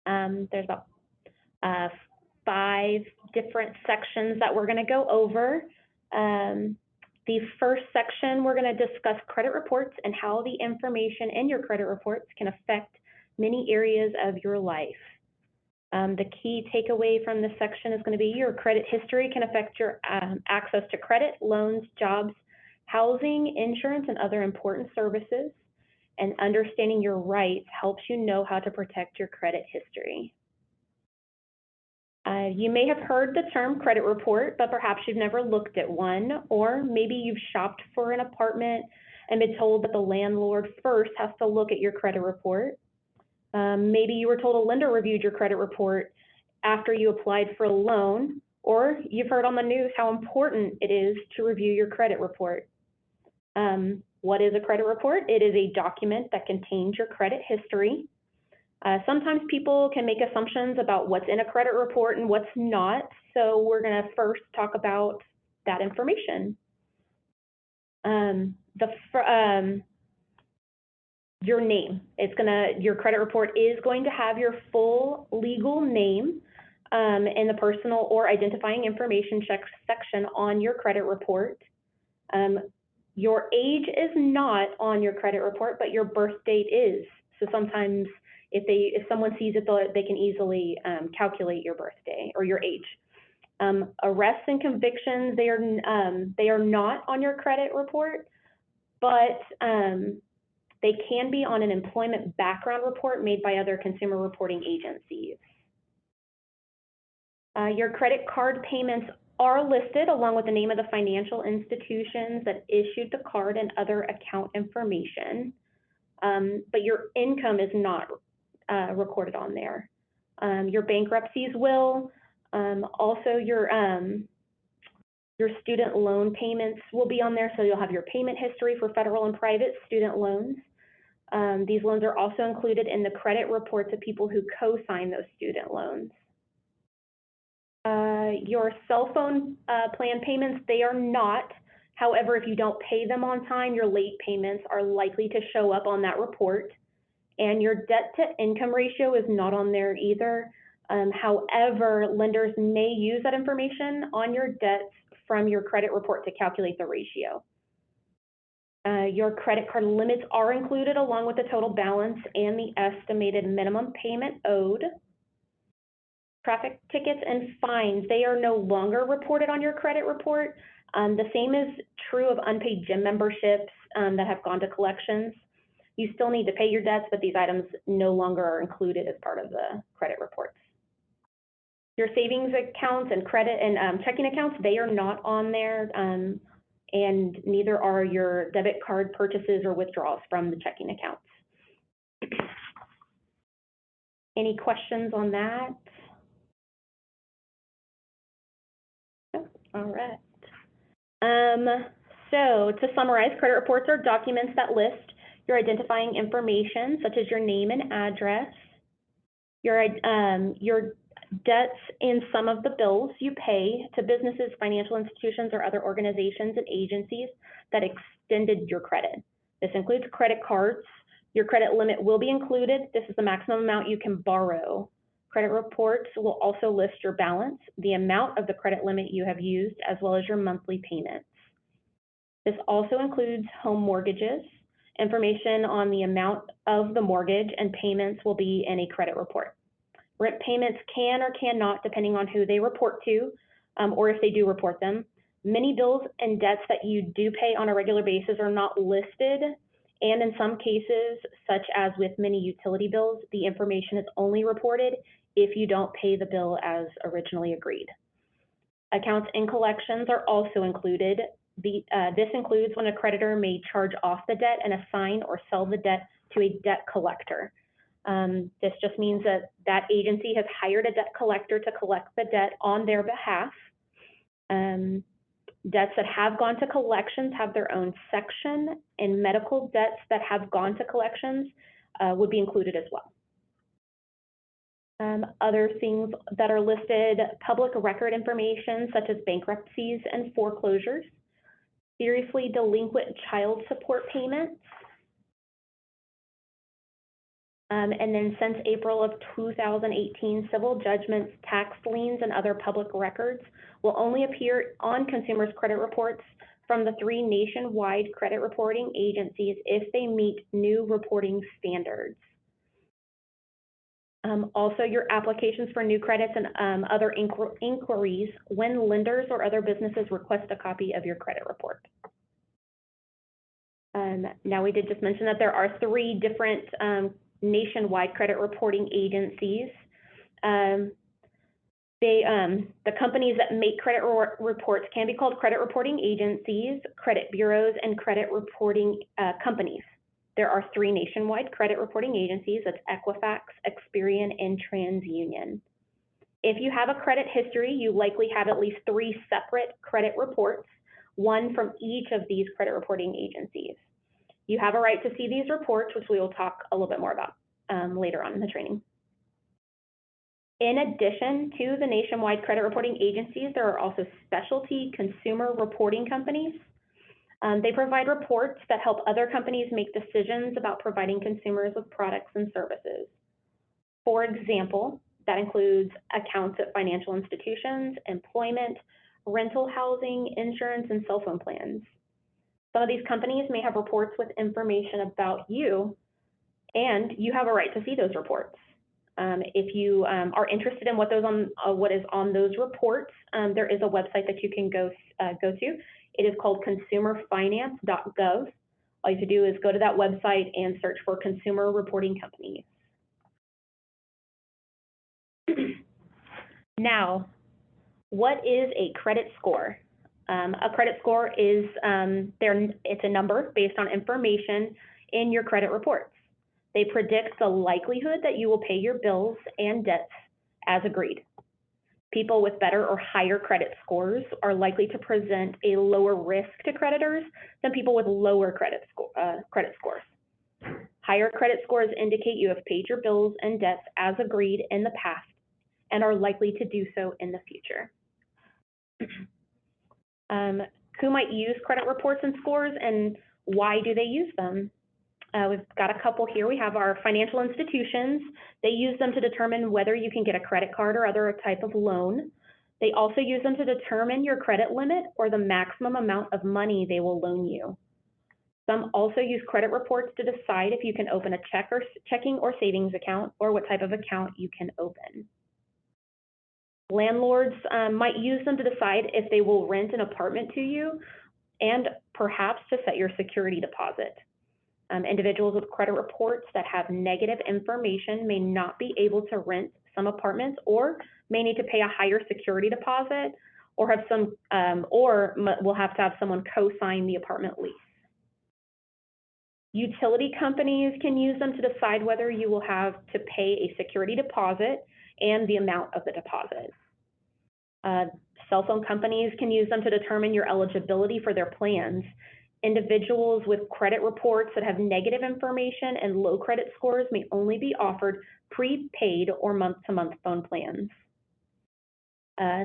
There's about 5 different sections that we're going to go over. The first section, we're going to discuss credit reports and how the information in your credit reports can affect many areas of your life. The key takeaway from this section is going to be your credit history can affect your access to credit, loans, jobs, housing, insurance, and other important services. And understanding your rights helps you know how to protect your credit history. You may have heard the term credit report, but perhaps you've never looked at one, or maybe you've shopped for an apartment and been told that the landlord first has to look at your credit report. Maybe you were told a lender reviewed your credit report after you applied for a loan, or you've heard on the news how important it is to review your credit report. What is a credit report? It is a document that contains your credit history. Sometimes people can make assumptions about what's in a credit report and what's not, so we're going to first talk about that information. Your name. Your credit report is going to have your full legal name in the personal or identifying information section on your credit report. Your age is not on your credit report, but your birth date is. So sometimes if someone sees it, they can easily calculate your birthday or your age. Arrests and convictions, they are not on your credit report, but they can be on an employment background report made by other consumer reporting agencies. Your credit card payments are listed along with the name of the financial institutions that issued the card and other account information, but your income is not recorded on there. Your bankruptcies will. Also, your student loan payments will be on there, so you'll have your payment history for federal and private student loans. These loans are also included in the credit reports of people who co-sign those student loans. Your cell phone plan payments, they are not. However, if you don't pay them on time, your late payments are likely to show up on that report. And your debt to income ratio is not on there either. However, lenders may use that information on your debts from your credit report to calculate the ratio. Your credit card limits are included along with the total balance and the estimated minimum payment owed. Traffic tickets and fines, they are no longer reported on your credit report. The same is true of unpaid gym memberships that have gone to collections. You still need to pay your debts, but these items no longer are included as part of the credit reports. Your savings accounts and credit and checking accounts, they are not on there, and neither are your debit card purchases or withdrawals from the checking accounts. Any questions on that? All right. So to summarize, credit reports are documents that list your identifying information, such as your name and address, your debts in some of the bills you pay to businesses, financial institutions, or other organizations and agencies that extended your credit. This includes credit cards. Your credit limit will be included. This is the maximum amount you can borrow. Credit reports will also list your balance, the amount of the credit limit you have used, as well as your monthly payments. This also includes home mortgages. Information on the amount of the mortgage and payments will be in a credit report. Rent payments can or cannot, depending on who they report to, or if they do report them. Many bills and debts that you do pay on a regular basis are not listed, and in some cases, such as with many utility bills, the information is only reported if you don't pay the bill as originally agreed. Accounts and collections are also included. This includes when a creditor may charge off the debt and assign or sell the debt to a debt collector. This just means that that agency has hired a debt collector to collect the debt on their behalf. Debts that have gone to collections have their own section, and medical debts that have gone to collections would be included as well. Other things that are listed, public record information such as bankruptcies and foreclosures, seriously delinquent child support payments, And then since April of 2018, civil judgments, tax liens, and other public records will only appear on consumers' credit reports from the 3 nationwide credit reporting agencies if they meet new reporting standards. Also, your applications for new credits and other inquiries when lenders or other businesses request a copy of your credit report. Now, we did just mention that there are 3 different nationwide credit reporting agencies. The companies that make credit reports can be called credit reporting agencies, credit bureaus, and credit reporting companies. There are 3 nationwide credit reporting agencies. That's Equifax, Experian, and TransUnion. If you have a credit history, you likely have at least 3 separate credit reports, one from each of these credit reporting agencies. You have a right to see these reports, which we will talk a little bit more about later on in the training. In addition to the nationwide credit reporting agencies, there are also specialty consumer reporting companies. They provide reports that help other companies make decisions about providing consumers with products and services. For example, that includes accounts at financial institutions, employment, rental housing, insurance, and cell phone plans. Some of these companies may have reports with information about you, and you have a right to see those reports. If you are interested in what is on those reports, there is a website that you can go to. It is called consumerfinance.gov. All you have to do is go to that website and search for consumer reporting companies. Now, what is a credit score? A credit score is it's a number based on information in your credit reports. They predict the likelihood that you will pay your bills and debts as agreed. People with better or higher credit scores are likely to present a lower risk to creditors than people with lower credit scores. Higher credit scores indicate you have paid your bills and debts as agreed in the past and are likely to do so in the future. Who might use credit reports and scores, and why do they use them? We've got a couple here. We have our financial institutions. They use them to determine whether you can get a credit card or other type of loan. They also use them to determine your credit limit or the maximum amount of money they will loan you. Some also use credit reports to decide if you can open a checking or savings account or what type of account you can open. Landlords might use them to decide if they will rent an apartment to you and perhaps to set your security deposit. Individuals with credit reports that have negative information may not be able to rent some apartments or may need to pay a higher security deposit or will have to have someone co-sign the apartment lease. Utility companies can use them to decide whether you will have to pay a security deposit and the amount of the deposit. Cell phone companies can use them to determine your eligibility for their plans. Individuals with credit reports that have negative information and low credit scores may only be offered prepaid or month-to-month phone plans.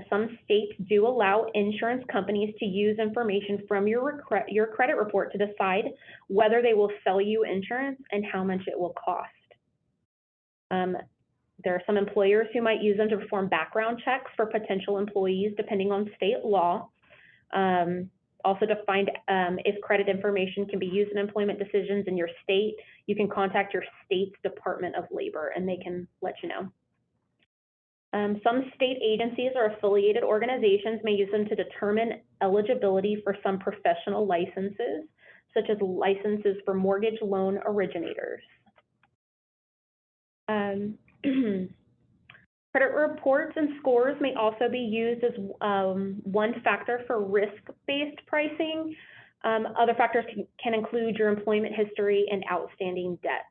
Some states do allow insurance companies to use information from your credit report to decide whether they will sell you insurance and how much it will cost. There are some employers who might use them to perform background checks for potential employees depending on state law. Also to find if credit information can be used in employment decisions in your state, you can contact your state's Department of Labor and they can let you know. Some state agencies or affiliated organizations may use them to determine eligibility for some professional licenses, such as licenses for mortgage loan originators. Credit reports and scores may also be used as one factor for risk-based pricing. Other factors can include your employment history and outstanding debts.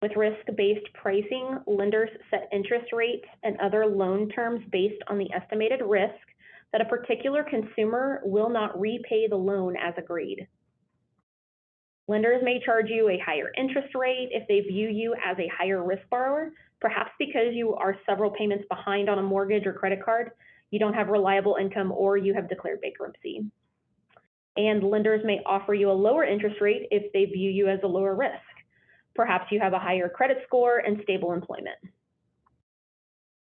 With risk-based pricing, lenders set interest rates and other loan terms based on the estimated risk that a particular consumer will not repay the loan as agreed. Lenders may charge you a higher interest rate if they view you as a higher risk borrower, perhaps because you are several payments behind on a mortgage or credit card, you don't have reliable income, or you have declared bankruptcy. And lenders may offer you a lower interest rate if they view you as a lower risk. Perhaps you have a higher credit score and stable employment.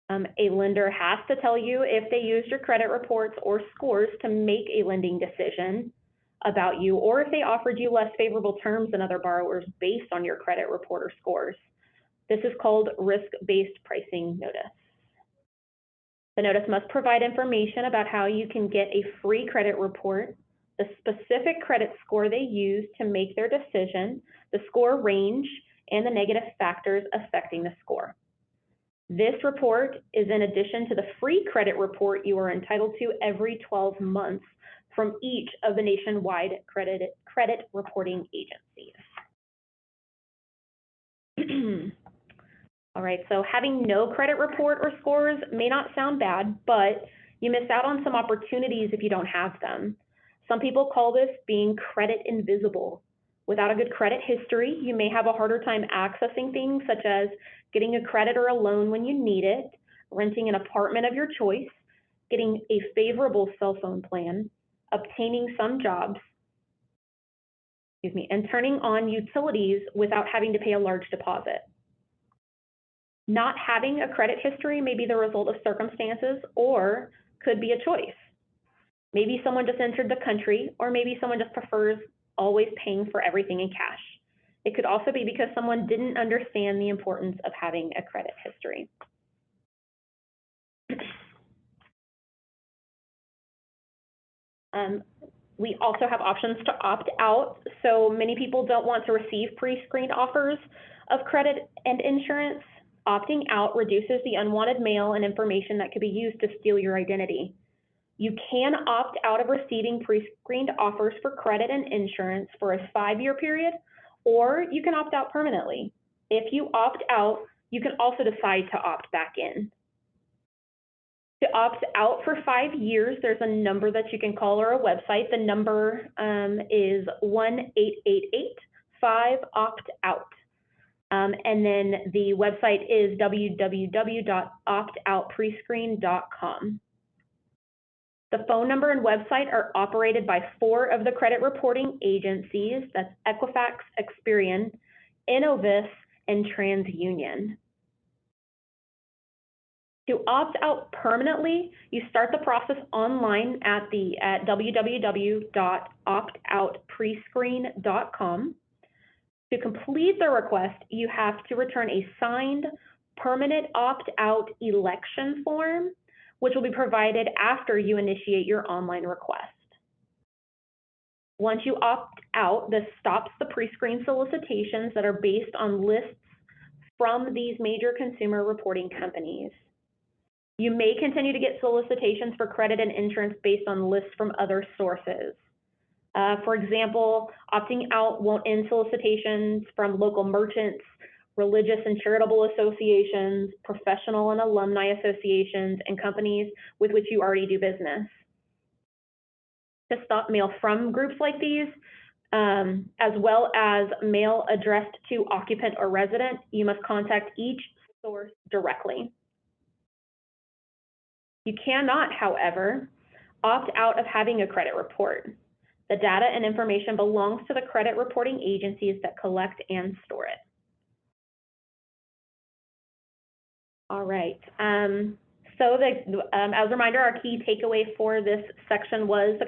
A lender has to tell you if they used your credit reports or scores to make a lending decision about you, or if they offered you less favorable terms than other borrowers based on your credit report or scores. This is called risk-based pricing notice. The notice must provide information about how you can get a free credit report, the specific credit score they used to make their decision, the score range, and the negative factors affecting the score. This report is in addition to the free credit report you are entitled to every 12 months from each of the nationwide credit reporting agencies. All right, so having no credit report or scores may not sound bad, but you miss out on some opportunities if you don't have them. Some people call this being credit invisible. Without a good credit history, you may have a harder time accessing things such as getting a credit or a loan when you need it, renting an apartment of your choice, getting a favorable cell phone plan, obtaining some jobs, and turning on utilities without having to pay a large deposit. Not having a credit history may be the result of circumstances or could be a choice. Maybe someone just entered the country, or maybe someone just prefers always paying for everything in cash. It could also be because someone didn't understand the importance of having a credit history. We also have options to opt out. So many people don't want to receive pre-screened offers of credit and insurance. Opting out reduces the unwanted mail and information that could be used to steal your identity. You can opt out of receiving pre-screened offers for credit and insurance for a 5-year period, or you can opt out permanently. If you opt out, you can also decide to opt back in. To opt out for 5 years, there's a number that you can call or a website. The number is 1-888-5-OPT-OUT. And then the website is www.optoutprescreen.com. The phone number and website are operated by 4 of the credit reporting agencies. That's Equifax, Experian, Innovis, and TransUnion. To opt out permanently, you start the process online at www.optoutprescreen.com. To complete the request, you have to return a signed permanent opt-out election form, which will be provided after you initiate your online request. Once you opt out, this stops the pre-screen solicitations that are based on lists from these major consumer reporting companies. You may continue to get solicitations for credit and insurance based on lists from other sources. For example, opting out won't end solicitations from local merchants, religious and charitable associations, professional and alumni associations, and companies with which you already do business. To stop mail from groups like these, as well as mail addressed to occupant or resident, you must contact each source directly. You cannot, however, opt out of having a credit report. The data and information belongs to the credit reporting agencies that collect and store it. All right. As a reminder, our key takeaway for this section was that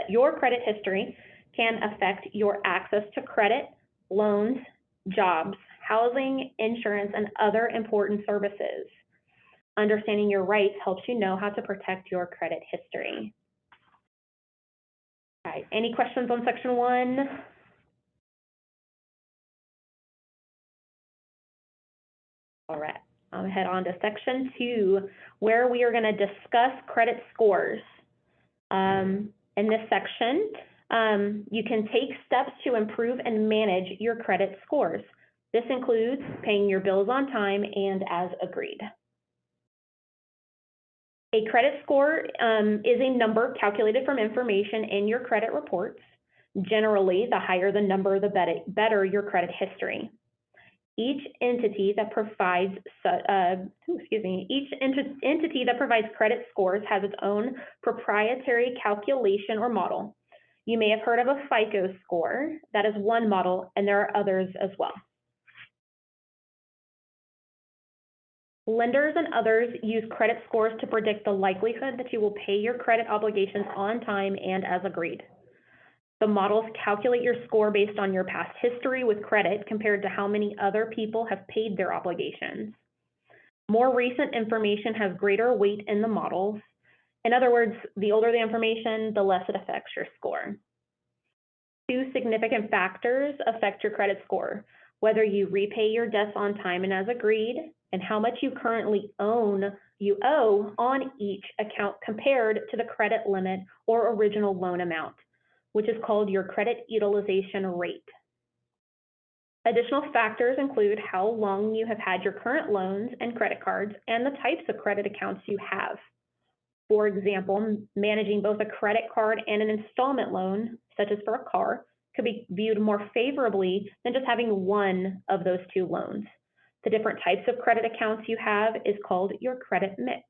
your credit history can affect your access to credit, loans, jobs, housing, insurance, and other important services. Understanding your rights helps you know how to protect your credit history. All right, any questions on section 1? All right, I'll head on to section 2, where we are going to discuss credit scores. In this section, you can take steps to improve and manage your credit scores. This includes paying your bills on time and as agreed. A credit score is a number calculated from information in your credit reports. Generally, the higher the number, the better your credit history. Each entity that provides credit scores has its own proprietary calculation or model. You may have heard of a FICO score. That is one model, and there are others as well. Lenders and others use credit scores to predict the likelihood that you will pay your credit obligations on time and as agreed. The models calculate your score based on your past history with credit compared to how many other people have paid their obligations. More recent information has greater weight in the models. In other words, the older the information, the less it affects your score. Two significant factors affect your credit score: whether you repay your debts on time and as agreed, and how much you currently owe on each account compared to the credit limit or original loan amount, which is called your credit utilization rate. Additional factors include how long you have had your current loans and credit cards and the types of credit accounts you have. For example, managing both a credit card and an installment loan, such as for a car, could be viewed more favorably than just having one of those two loans. The different types of credit accounts you have is called your credit mix.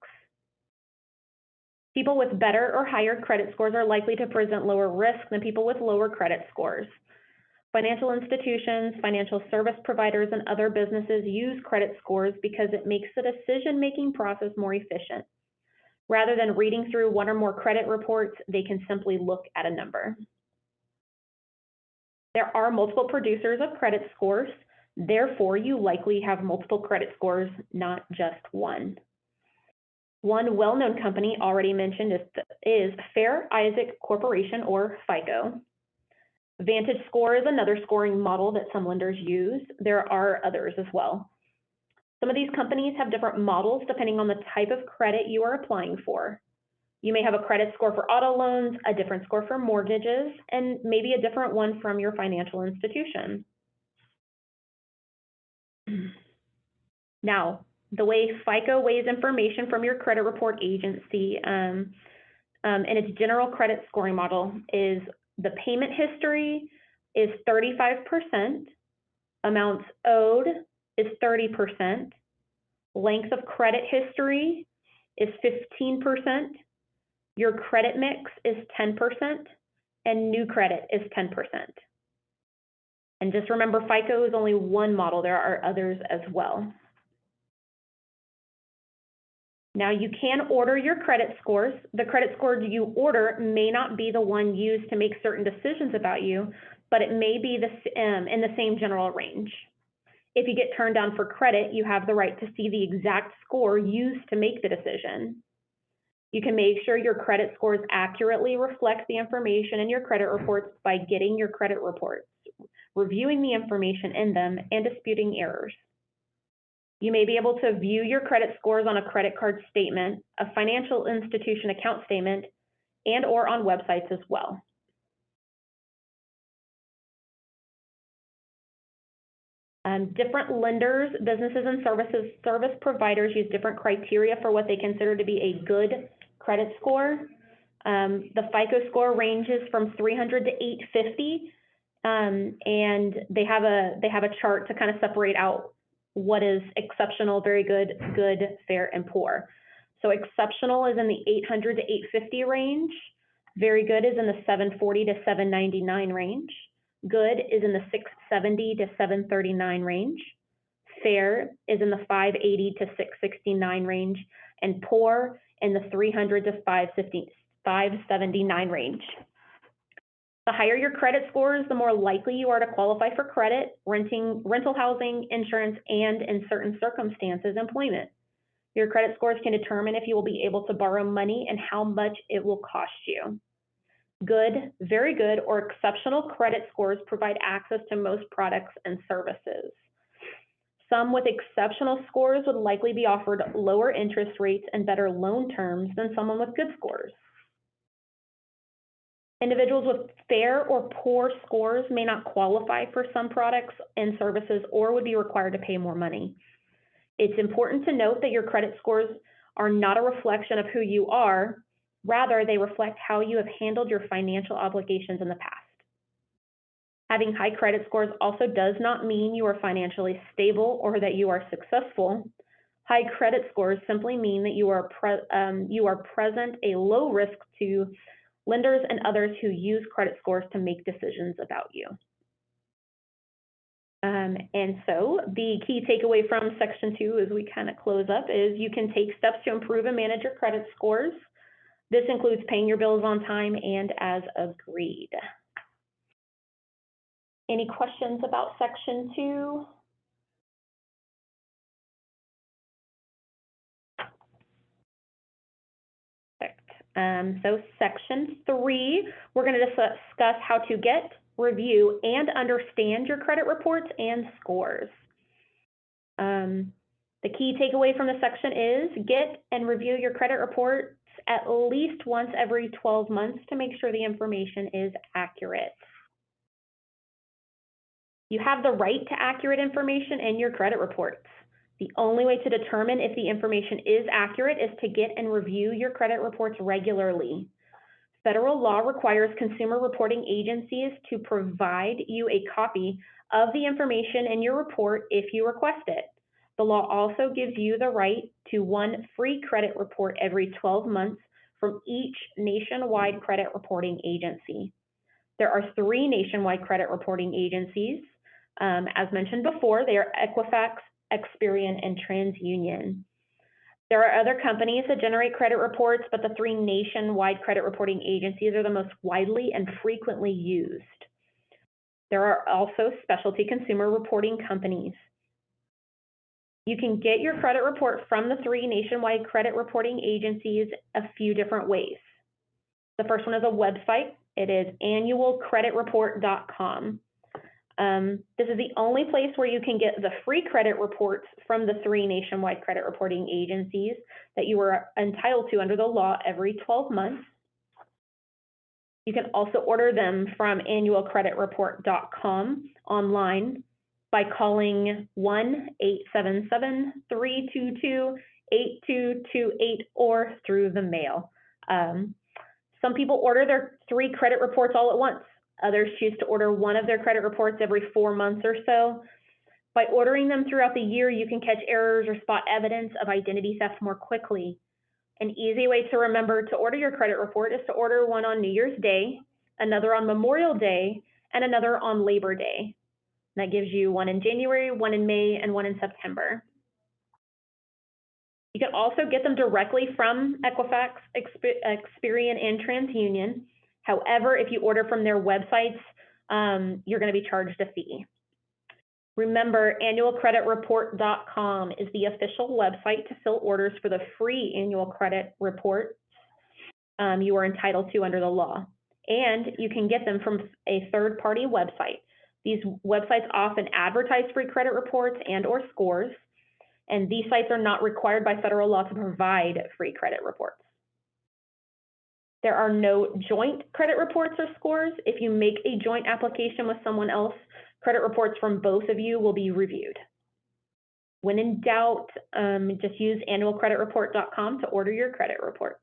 People with better or higher credit scores are likely to present lower risk than people with lower credit scores. Financial institutions, financial service providers, and other businesses use credit scores because it makes the decision-making process more efficient. Rather than reading through one or more credit reports, they can simply look at a number. There are multiple producers of credit scores. Therefore, you likely have multiple credit scores, not just one. One well-known company already mentioned is Fair Isaac Corporation, or FICO. Vantage Score is another scoring model that some lenders use. There are others as well. Some of these companies have different models depending on the type of credit you are applying for. You may have a credit score for auto loans, a different score for mortgages, and maybe a different one from your financial institution. Now, the way FICO weighs information from your credit report agency in its general credit scoring model is the payment history is 35%, amounts owed is 30%, length of credit history is 15%, your credit mix is 10%, and new credit is 10%. And just remember, FICO is only one model. There are others as well. Now, you can order your credit scores. The credit score you order may not be the one used to make certain decisions about you, but it may be in the same general range. If you get turned down for credit, you have the right to see the exact score used to make the decision. You can make sure your credit scores accurately reflect the information in your credit reports by getting your credit reports, reviewing the information in them, and disputing errors. You may be able to view your credit scores on a credit card statement, a financial institution account statement, and/or on websites as well. Different lenders, businesses, and service providers use different criteria for what they consider to be a good credit score. The FICO score ranges from 300 to 850, and they have a chart to kind of separate out what is exceptional, very good, good, fair, and poor. So exceptional is in the 800 to 850 range. Very good is in the 740 to 799 range. Good is in the 670 to 739 range. Fair is in the 580 to 669 range. And poor in the 300 to 579 range. The higher your credit scores, the more likely you are to qualify for credit, rental housing, insurance, and in certain circumstances, employment. Your credit scores can determine if you will be able to borrow money and how much it will cost you. Good, very good, or exceptional credit scores provide access to most products and services. Some with exceptional scores would likely be offered lower interest rates and better loan terms than someone with good scores. Individuals with fair or poor scores may not qualify for some products and services or would be required to pay more money. It's important to note that your credit scores are not a reflection of who you are. Rather, they reflect how you have handled your financial obligations in the past. Having high credit scores also does not mean you are financially stable or that you are successful. High credit scores simply mean that you are present a low risk to lenders and others who use credit scores to make decisions about you. And so the key takeaway from Section 2 as we kind of close up is you can take steps to improve and manage your credit scores. This includes paying your bills on time and as agreed. Any questions about Section 2? Perfect. So Section 3, we're going to discuss how to get, review, and understand your credit reports and scores. The key takeaway from the section is get and review your credit reports at least once every 12 months to make sure the information is accurate. You have the right to accurate information in your credit reports. The only way to determine if the information is accurate is to get and review your credit reports regularly. Federal law requires consumer reporting agencies to provide you a copy of the information in your report if you request it. The law also gives you the right to one free credit report every 12 months from each nationwide credit reporting agency. There are 3 nationwide credit reporting agencies. As mentioned before, they are Equifax, Experian, and TransUnion. There are other companies that generate credit reports, but the 3 nationwide credit reporting agencies are the most widely and frequently used. There are also specialty consumer reporting companies. You can get your credit report from the 3 nationwide credit reporting agencies a few different ways. The first one is a website. It is annualcreditreport.com. This is the only place where you can get the free credit reports from the 3 nationwide credit reporting agencies that you are entitled to under the law every 12 months. You can also order them from annualcreditreport.com online by calling 1-877-322-8228 or through the mail. Some people order their 3 credit reports all at once. Others choose to order one of their credit reports every 4 months or so. By ordering them throughout the year, you can catch errors or spot evidence of identity theft more quickly. An easy way to remember to order your credit report is to order one on New Year's Day, another on Memorial Day, and another on Labor Day. That gives you one in January, one in May, and one in September. You can also get them directly from Equifax, Experian, and TransUnion. However, if you order from their websites, you're going to be charged a fee. Remember, annualcreditreport.com is the official website to fill orders for the free annual credit reports you are entitled to under the law. And you can get them from a third-party website. These websites often advertise free credit reports and/or scores, and these sites are not required by federal law to provide free credit reports. There are no joint credit reports or scores. If you make a joint application with someone else, credit reports from both of you will be reviewed. When in doubt, just use annualcreditreport.com to order your credit reports.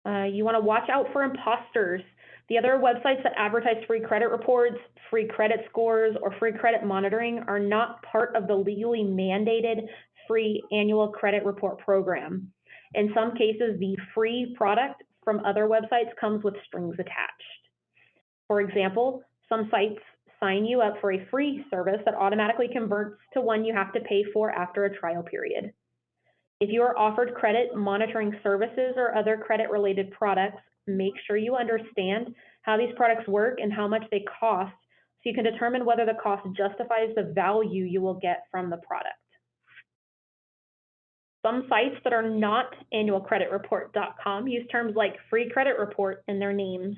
You want to watch out for imposters. The other websites that advertise free credit reports, free credit scores, or free credit monitoring are not part of the legally mandated free annual credit report program. In some cases, the free product from other websites comes with strings attached. For example, some sites sign you up for a free service that automatically converts to one you have to pay for after a trial period. If you are offered credit monitoring services or other credit-related products, make sure you understand how these products work and how much they cost so you can determine whether the cost justifies the value you will get from the product. Some sites that are not annualcreditreport.com use terms like free credit report in their names.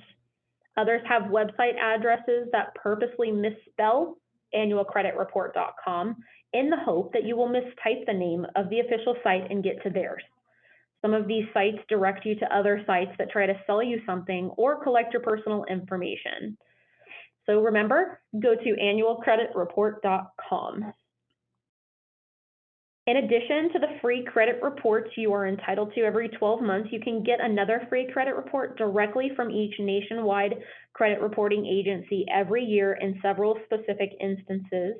Others have website addresses that purposely misspell annualcreditreport.com in the hope that you will mistype the name of the official site and get to theirs. Some of these sites direct you to other sites that try to sell you something or collect your personal information. So remember, go to annualcreditreport.com. In addition to the free credit reports you are entitled to every 12 months, you can get another free credit report directly from each nationwide credit reporting agency every year in several specific instances,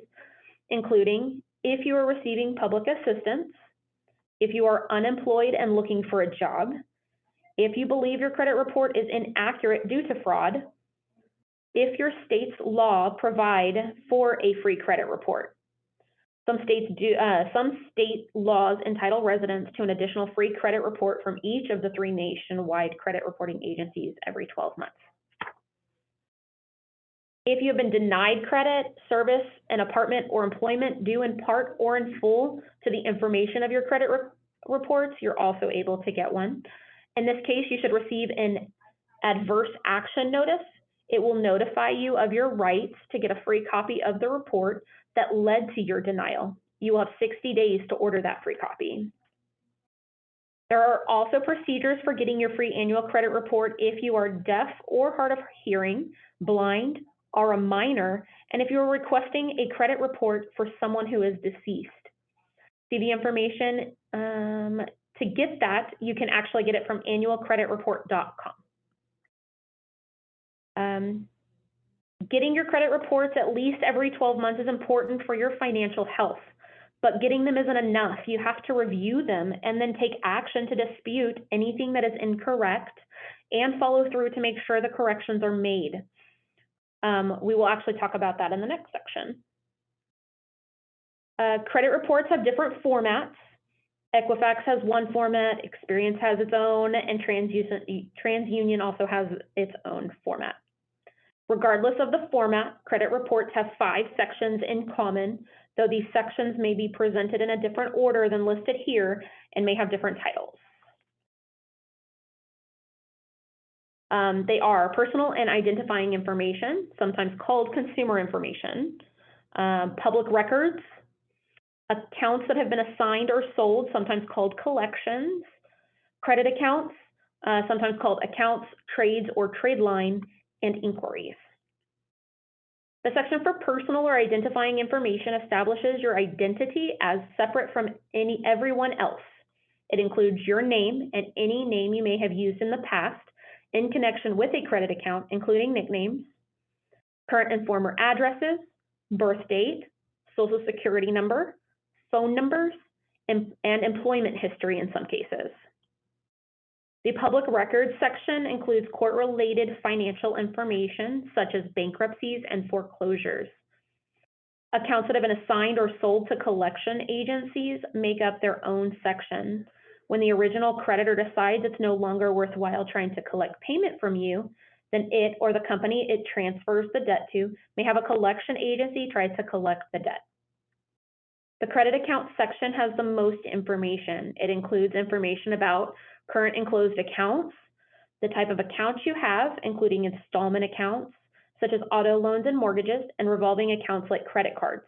including if you are receiving public assistance, if you are unemployed and looking for a job, if you believe your credit report is inaccurate due to fraud, if your state's law provide for a free credit report. Some state laws entitle residents to an additional free credit report from each of the 3 nationwide credit reporting agencies every 12 months. If you have been denied credit, service, an apartment, or employment due in part or in full to the information of your credit reports, you're also able to get one. In this case, you should receive an adverse action notice. It will notify you of your rights to get a free copy of the report that led to your denial. You will have 60 days to order that free copy. There are also procedures for getting your free annual credit report if you are deaf or hard of hearing, blind, are a minor, and if you are requesting a credit report for someone who is deceased. See the information to get that. You can actually get it from annualcreditreport.com. Getting your credit reports at least every 12 months is important for your financial health, but getting them isn't enough. You have to review them and then take action to dispute anything that is incorrect and follow through to make sure the corrections are made. We will actually talk about that in the next section. Credit reports have different formats. Equifax has one format, Experience has its own, and TransUnion also has its own format. Regardless of the format, credit reports have 5 sections in common, though these sections may be presented in a different order than listed here and may have different titles. They are personal and identifying information, sometimes called consumer information, public records, accounts that have been assigned or sold, sometimes called collections, credit accounts, sometimes called accounts, trades, or trade line, and inquiries. The section for personal or identifying information establishes your identity as separate from everyone else. It includes your name and any name you may have used in the past in connection with a credit account, including nicknames, current and former addresses, birth date, social security number, phone numbers, and employment history in some cases. The public records section includes court-related financial information, such as bankruptcies and foreclosures. Accounts that have been assigned or sold to collection agencies make up their own section. When the original creditor decides it's no longer worthwhile trying to collect payment from you, then it or the company it transfers the debt to may have a collection agency try to collect the debt. The credit account section has the most information. It includes information about current and closed accounts, the type of accounts you have, including installment accounts, such as auto loans and mortgages, and revolving accounts like credit cards.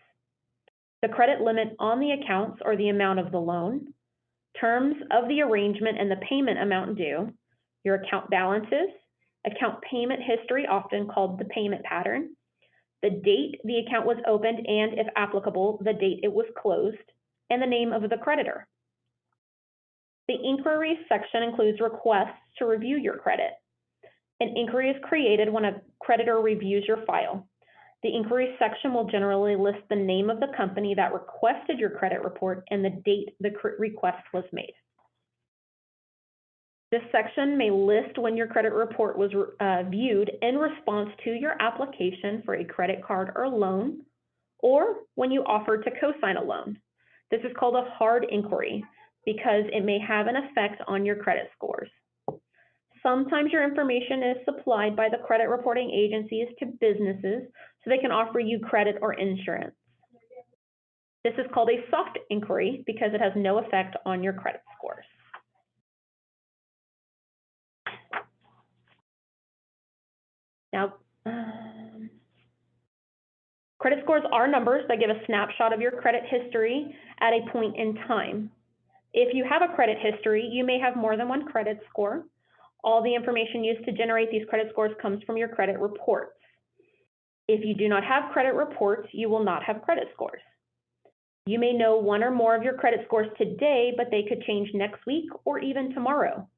The credit limit on the accounts or the amount of the loan, terms of the arrangement and the payment amount due, your account balances, account payment history, often called the payment pattern, the date the account was opened and, if applicable, the date it was closed, and the name of the creditor. The inquiries section includes requests to review your credit. An inquiry is created when a creditor reviews your file. The inquiries section will generally list the name of the company that requested your credit report and the date the request was made. This section may list when your credit report was viewed in response to your application for a credit card or loan, or when you offered to co-sign a loan. This is called a hard inquiry because it may have an effect on your credit scores. Sometimes your information is supplied by the credit reporting agencies to businesses so they can offer you credit or insurance. This is called a soft inquiry because it has no effect on your credit scores. Now, credit scores are numbers that give a snapshot of your credit history at a point in time. If you have a credit history, you may have more than one credit score. All the information used to generate these credit scores comes from your credit reports. If you do not have credit reports, you will not have credit scores. You may know one or more of your credit scores today, but they could change next week or even tomorrow.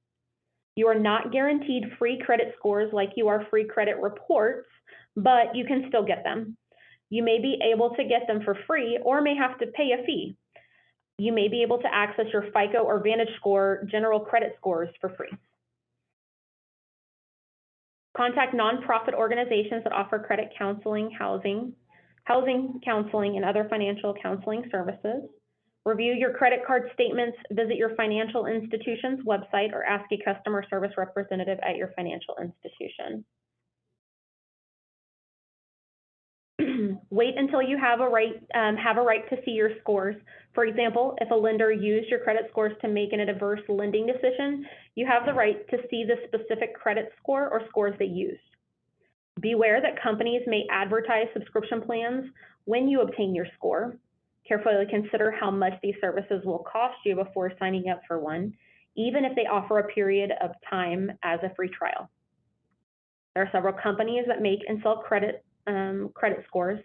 You are not guaranteed free credit scores like you are free credit reports, but you can still get them. You may be able to get them for free or may have to pay a fee. You may be able to access your FICO or VantageScore general credit scores for free. Contact nonprofit organizations that offer credit counseling, housing counseling, and other financial counseling services. Review your credit card statements, visit your financial institution's website, or ask a customer service representative at your financial institution. Wait until you have a right to see your scores. For example, if a lender used your credit scores to make an adverse lending decision, you have the right to see the specific credit score or scores they used. Beware that companies may advertise subscription plans when you obtain your score. Carefully consider how much these services will cost you before signing up for one, even if they offer a period of time as a free trial. There are several companies that make and sell credit scores.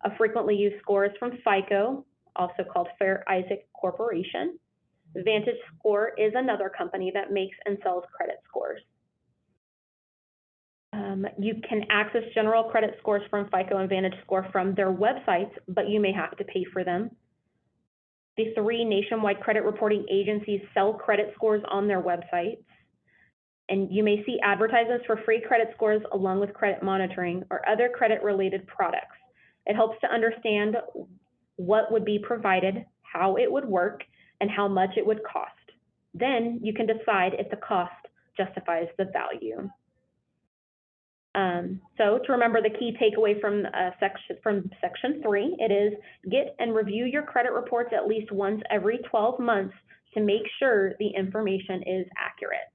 A frequently used score is from FICO, also called Fair Isaac Corporation. Vantage Score is another company that makes and sells credit scores. You can access general credit scores from FICO and Vantage Score from their websites, but you may have to pay for them. The 3 nationwide credit reporting agencies sell credit scores on their websites, and you may see advertisements for free credit scores along with credit monitoring or other credit-related products. It helps to understand what would be provided, how it would work, and how much it would cost. Then you can decide if the cost justifies the value. So to remember the key takeaway from section 3, it is get and review your credit reports at least once every 12 months to make sure the information is accurate.